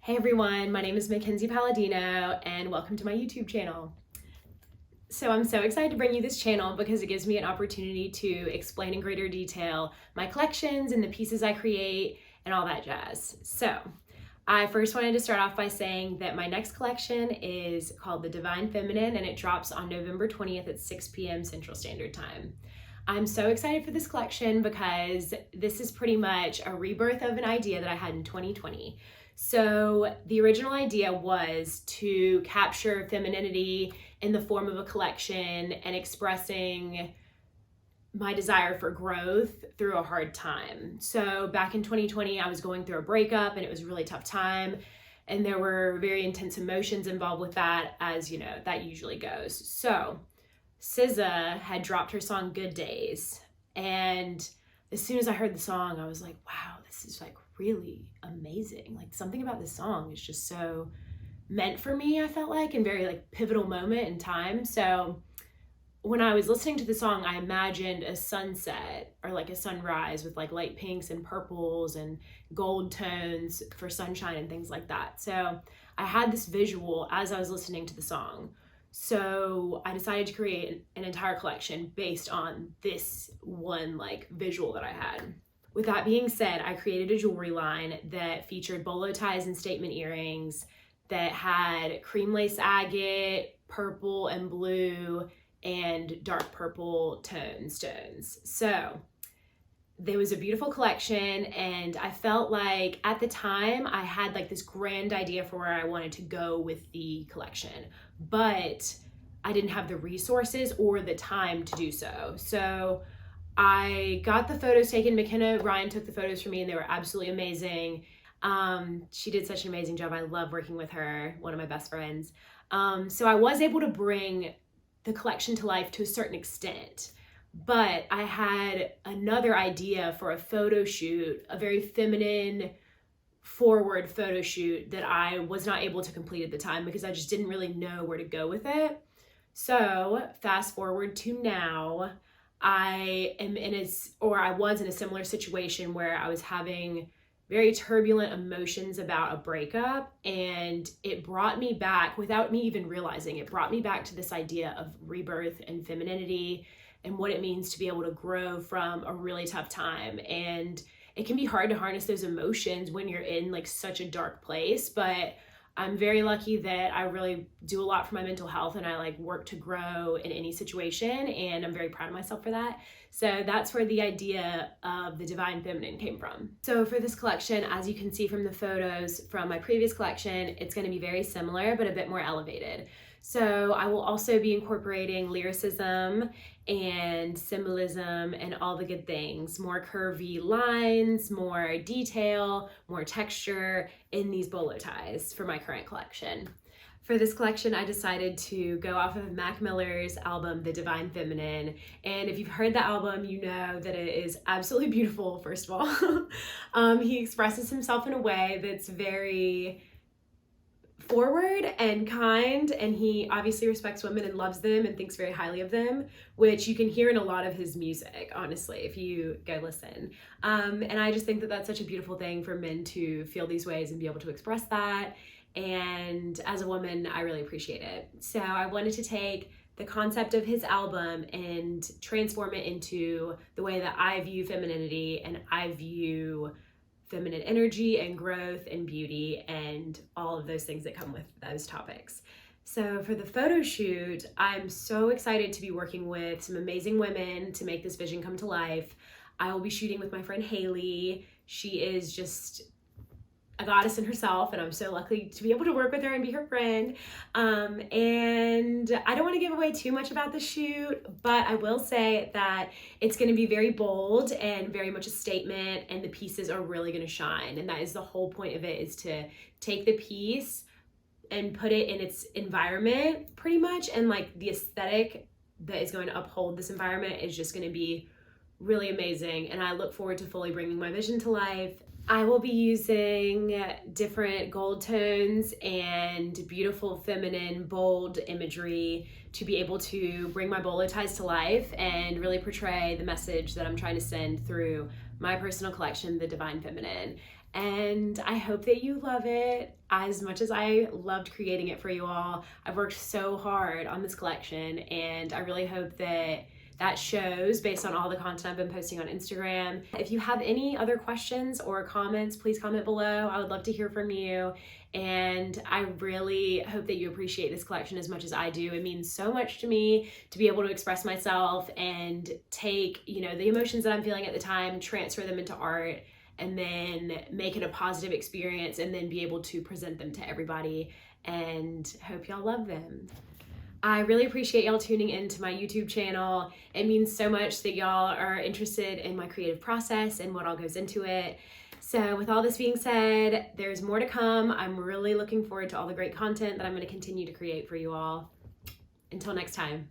Hey everyone, my name is Mackenzie Palladino and welcome to my YouTube channel. So I'm so excited to bring you this channel because it gives me an opportunity to explain in greater detail my collections and the pieces I create and all that jazz. So I first wanted to start off by saying that my next collection is called The Divine Feminine and it drops on November 20th at 6 p.m. Central Standard Time. I'm so excited for this collection because this is pretty much a rebirth of an idea that I had in 2020. So the original idea was to capture femininity in the form of a collection and expressing my desire for growth through a hard time. So back in 2020, I was going through a breakup and it was a really tough time. And there were very intense emotions involved with that, as you know, that usually goes. So SZA had dropped her song Good Days. And as soon as I heard the song, I was like, wow, this is like really amazing. Like something about this song is just so meant for me, I felt like, and very like pivotal moment in time. So when I was listening to the song, I imagined a sunset or like a sunrise with like light pinks and purples and gold tones for sunshine and things like that. So I had this visual as I was listening to the song. So I decided to create an entire collection based on this one like visual that I had. With that being said, I created a jewelry line that featured bolo ties and statement earrings that had cream lace agate, purple and blue, and dark purple tone stones. So there was a beautiful collection, and I felt like at the time I had like this grand idea for where I wanted to go with the collection, but I didn't have the resources or the time to do so. So I got the photos taken. McKenna Ryan took the photos for me and they were absolutely amazing. She did such an amazing job. I love working with her, one of my best friends. So I was able to bring the collection to life to a certain extent, but I had another idea for a photo shoot, a very feminine forward photo shoot that I was not able to complete at the time because I just didn't really know where to go with it. So fast forward to now, I was in a similar situation where I was having very turbulent emotions about a breakup, and it brought me back without me even realizing it brought me back to this idea of rebirth and femininity and what it means to be able to grow from a really tough time. And it can be hard to harness those emotions when you're in like such a dark place, but I'm very lucky that I really do a lot for my mental health and I like work to grow in any situation, and I'm very proud of myself for that. So that's where the idea of the Divine Feminine came from. So for this collection, as you can see from the photos from my previous collection, it's going to be very similar but a bit more elevated. So I will also be incorporating lyricism and symbolism and all the good things, more curvy lines, more detail, more texture in these bolo ties for my current collection. For this collection, I decided to go off of Mac Miller's album, The Divine Feminine. And if you've heard the album, you know that it is absolutely beautiful, first of all. He expresses himself in a way that's very forward and kind, and he obviously respects women and loves them and thinks very highly of them, which you can hear in a lot of his music, honestly, if you go listen. And I just think that that's such a beautiful thing for men to feel these ways and be able to express that. And as a woman, I really appreciate it. So I wanted to take the concept of his album and transform it into the way that I view femininity and I view feminine energy and growth and beauty and all of those things that come with those topics. So for the photo shoot, I'm so excited to be working with some amazing women to make this vision come to life. I will be shooting with my friend Haley. She is just a goddess in herself, and I'm so lucky to be able to work with her and be her friend. And I don't want to give away too much about the shoot, but I will say that it's going to be very bold and very much a statement, and the pieces are really going to shine. And that is the whole point of it, is to take the piece and put it in its environment pretty much, and like the aesthetic that is going to uphold this environment is just going to be really amazing. And I look forward to fully bringing my vision to life. I will be using different gold tones and beautiful feminine bold imagery to be able to bring my bolo ties to life and really portray the message that I'm trying to send through my personal collection, The Divine Feminine. and I hope that you love it as much as I loved creating it for you all. I've worked so hard on this collection, and I really hope that that shows based on all the content I've been posting on Instagram. If you have any other questions or comments, please comment below. I would love to hear from you. And I really hope that you appreciate this collection as much as I do. It means so much to me to be able to express myself and take, the emotions that I'm feeling at the time, transfer them into art, and then make it a positive experience, and then be able to present them to everybody, and hope y'all love them. I really appreciate y'all tuning into my YouTube channel. It means so much that y'all are interested in my creative process and what all goes into it. So with all this being said, there's more to come. I'm really looking forward to all the great content that I'm going to continue to create for you all. Until next time.